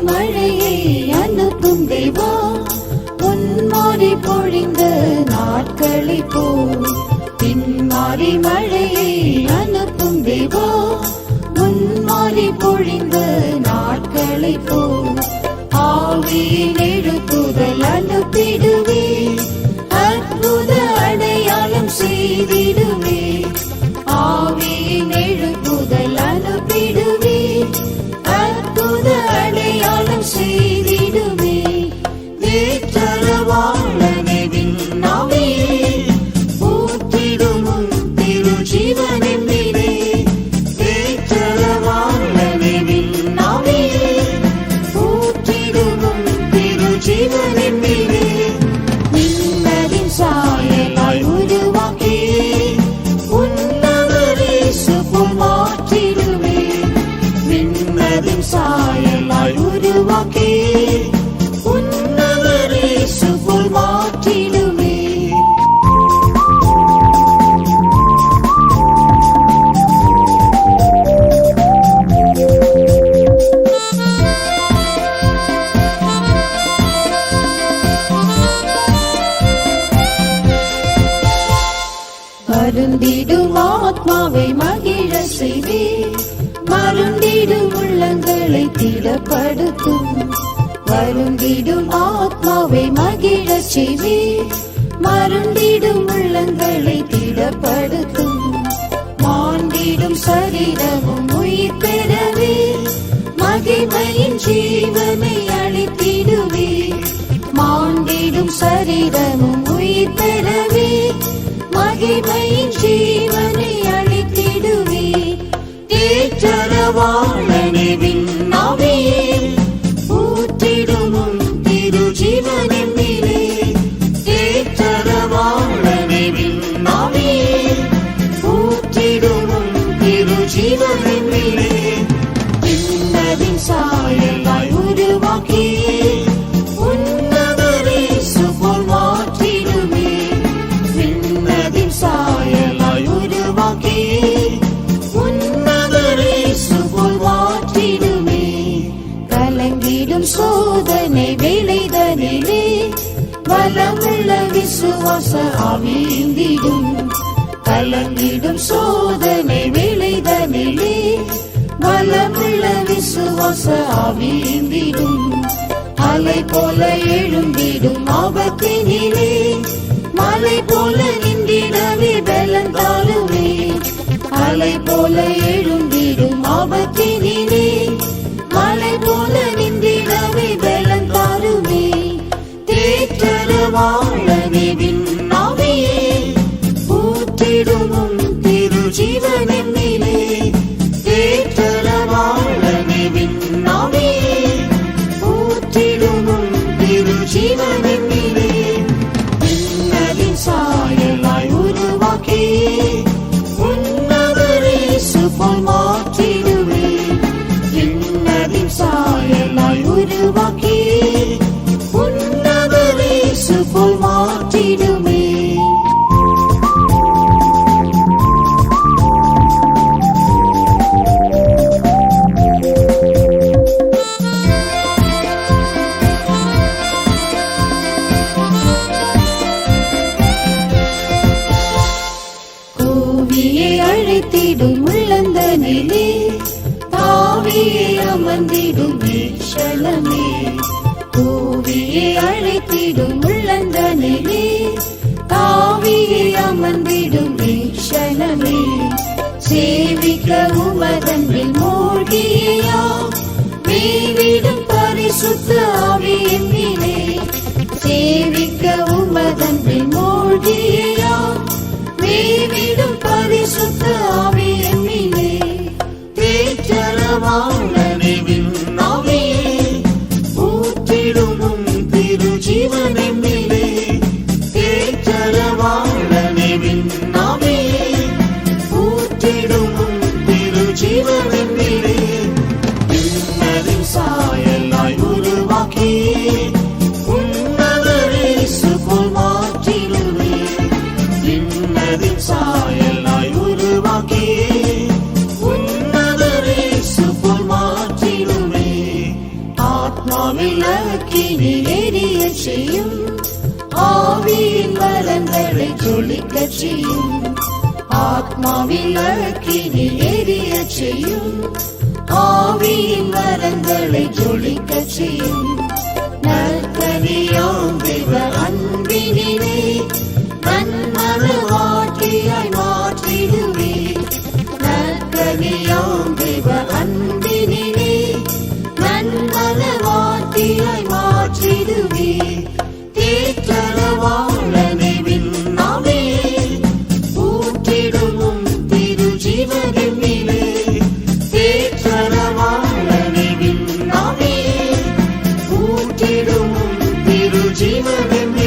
மழையை அனுப்பும் தேவா, பொன்மாரி பொழிந்த நாட்களை போ. பின்மாரி மழையை அனுப்பும் தேவா, பொன்மாரி பொழிந்த நாட்களை போ. ஆவியின் எழுப்புதல் அனுப்பிடுவே, அற்புத அடையாளம் செய்திடுவே. ஆவியின் எழுப்புதல் அனுப்பிடுவே, அற்புத அடையாளம் செய்திடுவே. தேற்றரவாளனே விண்ணாவியே, ஊற்றிடும் திரு ஜீவனின் மீதே. தேற்றரவாளனே விண்ணாவியே, ஊற்றிடும் திரு ஜீவனின் மீதே. நின்னதின் சாயலாய் உருவாக்கி உன்னவரே சுபம் மாற்றிடுவே. நின்னதின் சாயலாய் உருவாக்கி உன்னவரே சுபம் மாற்றிடுவே. மருந்திடும் ஆத்மாவை மகிழ செய்வே, மருந்திடும் உள்ளங்களை திடப்படுத்தும். வருந்திடும் ஆத்மாவை மகிழ செய்வே, மருந்திடும் உள்ளங்களை திடப்படுத்தும். மாண்டிடும் சரீரமும் உயிர் பெறவே, மகிமையின் ஜீவனை அளித்திடுவே. மாண்டிடும் சரீரமும் உயிர் பெறவே, மகிமையின் ஜீவனை அளித்திடுவே. தேற்றரவாளனே விண்ணாவியே, ஊற்றிடும் திரு ஜீவனின் மீதே. தேற்றரவாளனே விண்ணாவியே, ஊற்றிடும் திரு ஜீவனின் மீதே. விண்ணதின் சாயலாய் உருவாக்கி உன்னவரே சுபம் மாற்றிடுவே. விண்ணதின் சாயலாய் உருவாக்கி உன்னவரே சுபம் மாற்றிடுவே. கலங்கிடும் சோதனை வேளைதனிலே, பலமுள்ள விசுவாச ஆவிந்திடும். கலங்கிடும் சோதனை வேளைதனிலே, பலமுள்ள விசுவாச ஆவிந்திடும். அலை போல எழுந்திடும் ஆபத்தினிலே, மலை போல நின்றிடவே பலன் தாருவே. அலை போல எழுந்திடும் ஆபத்தினிலே, மலை போல நின்றிடவே பலன் தாருவே. தேற்றரவாளனே விண்ணாவியே, ஊற்றிடும் திரு ஜீவனின் மீதே. தேற்றரவாளனே விண்ணாவியே, ஊற்றிடும் திரு ஜீவனின் மீதே. விண்ணதின் சாயலாய் உருவாக்கி உன்னவரே சுபம் மாற்றிடுவே. விண்ணதின் சாயலாய் உருவாக்கி உன்னவரே சுபம் மாற்றிடுவே. கூவியே அழைத்திடும் உள்ளந்தனிலே, தாவியே அமர்ந்திடும் வீஷலமே. கூவியே அழைத்திடும் உள்ளந்தனிலே, தாவியே அமர்ந்திடும் வீஷலமே. சேவிக்க உமதன்பில் மூழ்கியா, மேவிடும் பரிசுத்த ஆவியின் மீதே. சேவிக்க உமதன்பில் மூழ்கியா, மேவிடும் பரிசுத்த செய்யும், ஆவியின் வரங்களை ஜொலிக்கச் செய்யும், ஆத்மாவில் அக்கினி எரியச் செய்யும், ஆவியின் வரங்களை ஜொலிக்கச் செய்யும். நற்கனியாம் தேவ அன்பினிலே நன்மனவாட்டியாய் மாற்றிடுவே. நற்கனியாம் தேவ அன்பினிலே நன்மனவாட்டியாய் மாற்றிடுவே. தேற்றரவாளனை விண்ணாமே ஊற்றிடும் திரு ஜீவனிலே. தேற்றரவாளனை விண்ணாமே ஊற்றிடும் திரு ஜீவனிலே.